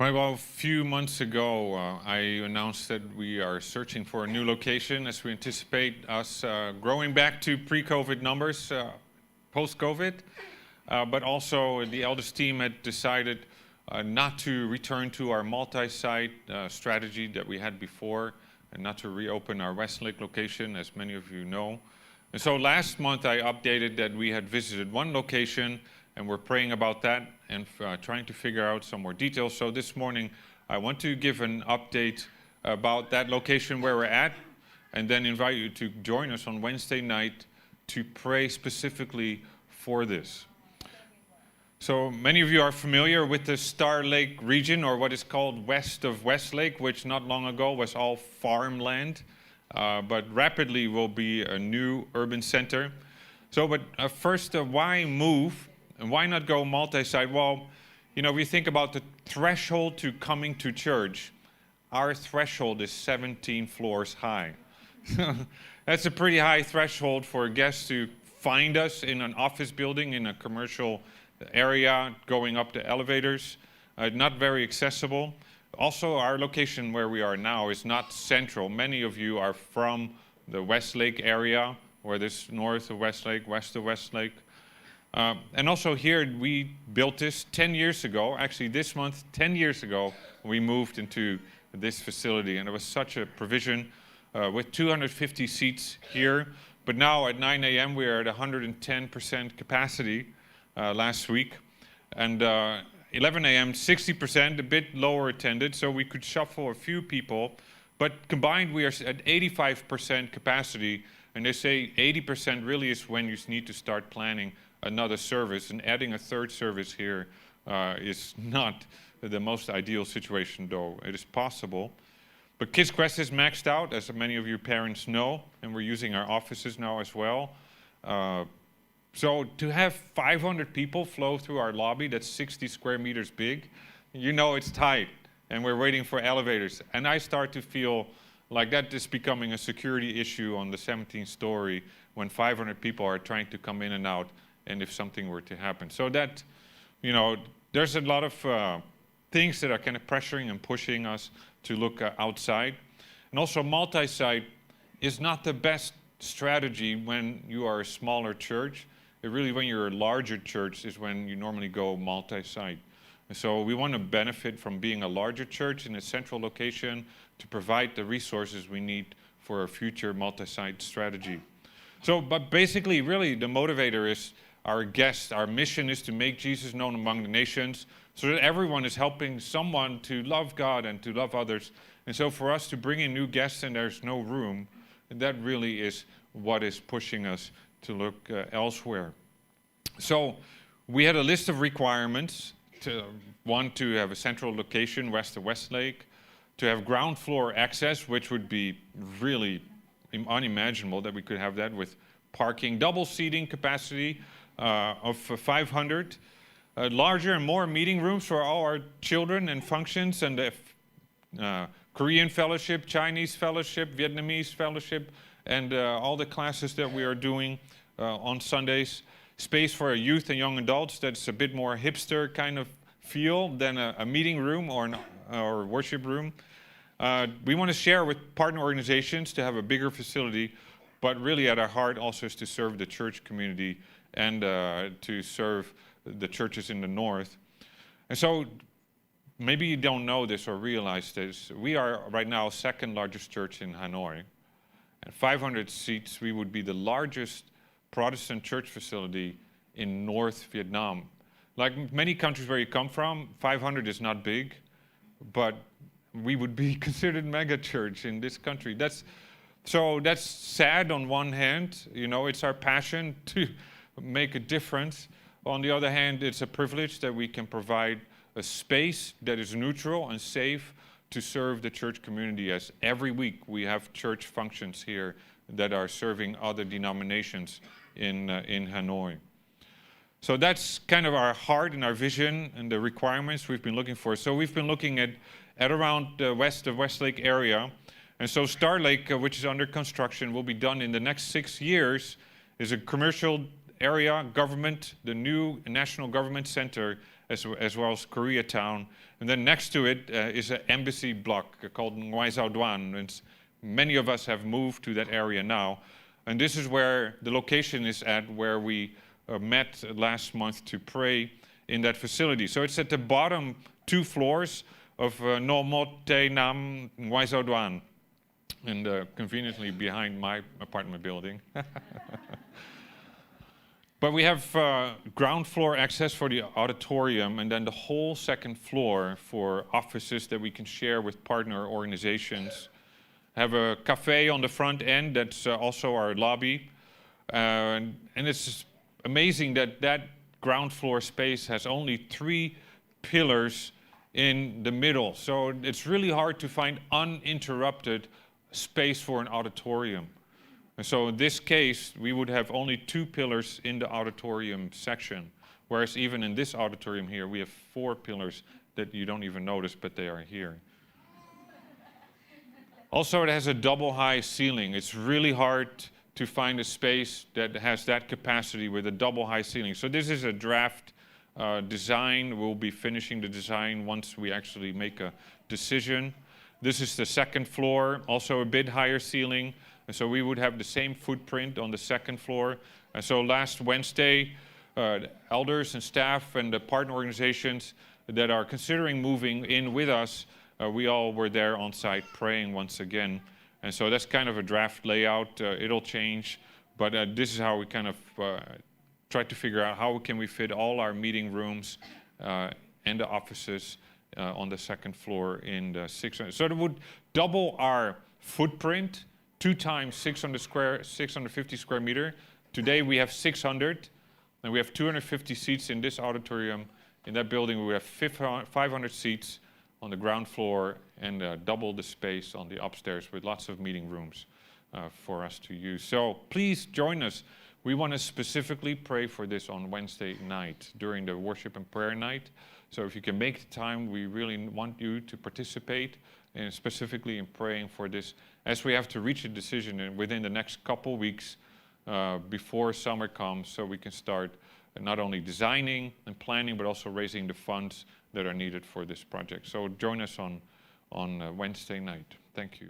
Right, well, a few months ago, I announced that we are searching for a new location as we anticipate us growing back to pre-COVID numbers post-COVID. But also, the elders team had decided not to return to our multi-site strategy that we had before and not to reopen our Westlake location, as many of you know. And so last month, I updated that we had visited one location and we're praying about that and trying to figure out some more details. So this morning, I want to give an update about that location where we're at, and then invite you to join us on Wednesday night to pray specifically for this. So many of you are familiar with the Star Lake region, or what is called west of Westlake, which not long ago was all farmland, but rapidly will be a new urban center. So, but first, why move? And why not go multi-site? Well, you know, we think about the threshold to coming to church. Our threshold is 17 floors high. That's a pretty high threshold for guests to find us in an office building, in a commercial area, going up the elevators. Not very accessible. Also, our location where we are now is not central. Many of you are from the Westlake area, or this north of Westlake, west of Westlake. And also here, we built this 10 years ago. Actually, this month, 10 years ago, we moved into this facility. And it was such a provision with 250 seats here. But now at 9 a.m., we are at 110% capacity last week. And 11 a.m., 60%, a bit lower attended. So we could shuffle a few people. But combined, we are at 85% capacity. And they say 80% really is when you need to start planning another service, and adding a third service here is not the most ideal situation, though it is possible. But Kids Quest is maxed out, as many of you parents know, and we're using our offices now as well. So to have 500 people flow through our lobby that's 60 square meters big, you know it's tight, and we're waiting for elevators. And I start to feel like that is becoming a security issue on the 17th story when 500 people are trying to come in and out, and if something were to happen. So that, you know, there's a lot of things that are kind of pressuring and pushing us to look outside. And also multi-site is not the best strategy when you are a smaller church. Really, when you're a larger church is when you normally go multi-site. And so we want to benefit from being a larger church in a central location to provide the resources we need for a future multi-site strategy. So, but basically, really, the motivator is our guests. Our mission is to make Jesus known among the nations so that everyone is helping someone to love God and to love others. And so for us to bring in new guests and there's no room, that really is what is pushing us to look elsewhere. So we had a list of requirements. One, to have a central location west of Westlake, to have ground floor access, which would be really unimaginable that we could have that with parking, double seating capacity of 500, larger and more meeting rooms for all our children and functions, and the Korean fellowship, Chinese fellowship, Vietnamese fellowship, and all the classes that we are doing on Sundays. Space for youth and young adults that's a bit more hipster kind of feel than a meeting room or worship room. We want to share with partner organizations to have a bigger facility, but really at our heart also is to serve the church community and to serve the churches in the north. And so maybe you don't know this or realize this. We are right now second largest church in Hanoi. And 500 seats, we would be the largest Protestant church facility in North Vietnam. Like many countries where you come from, 500 is not big, but we would be considered mega church in this country. That's sad on one hand. You know, it's our passion to make a difference. On the other hand, it's a privilege that we can provide a space that is neutral and safe to serve the church community, as every week we have church functions here that are serving other denominations in Hanoi. So that's kind of our heart and our vision and the requirements we've been looking for. So we've been looking at around the west of Westlake area. And so Star Lake, which is under construction, will be done in the next 6 years, is a commercial area, government, the new National Government Center, as well as Koreatown. And then next to it is an embassy block called Ngoại Giao Đoàn. And many of us have moved to that area now. And this is where the location is at, where we met last month to pray in that facility. So it's at the bottom 2 floors of No Một Tây Nam Ngoại Giao Đoàn, and conveniently behind my apartment building. But we have ground floor access for the auditorium, and then the whole second floor for offices that we can share with partner organizations. Have a cafe on the front end that's also our lobby. And it's amazing that that ground floor space has only 3 pillars in the middle. So it's really hard to find uninterrupted space for an auditorium. And so in this case, we would have only 2 pillars in the auditorium section, whereas even in this auditorium here, we have 4 pillars that you don't even notice, but they are here. Also, it has a double high ceiling. It's really hard to find a space that has that capacity with a double high ceiling. So this is a draft design. We'll be finishing the design once we actually make a decision. This is the second floor, also a bit higher ceiling. And so we would have the same footprint on the second floor. And so last Wednesday, elders and staff and the partner organizations that are considering moving in with us, we all were there on site praying once again. And so that's kind of a draft layout. It'll change, but this is how we kind of try to figure out how can we fit all our meeting rooms and the offices on the second floor in the 600. So it would double our footprint, 2 times 650 square meter. Today we have 600, and we have 250 seats in this auditorium. In that building we have 500 seats on the ground floor, and double the space on the upstairs with lots of meeting rooms for us to use. So please join us. We want to specifically pray for this on Wednesday night during the worship and prayer night. So if you can make the time, we really want you to participate, and specifically in praying for this, as we have to reach a decision within the next couple weeks before summer comes, so we can start not only designing and planning, but also raising the funds that are needed for this project. So join us on Wednesday night. Thank you.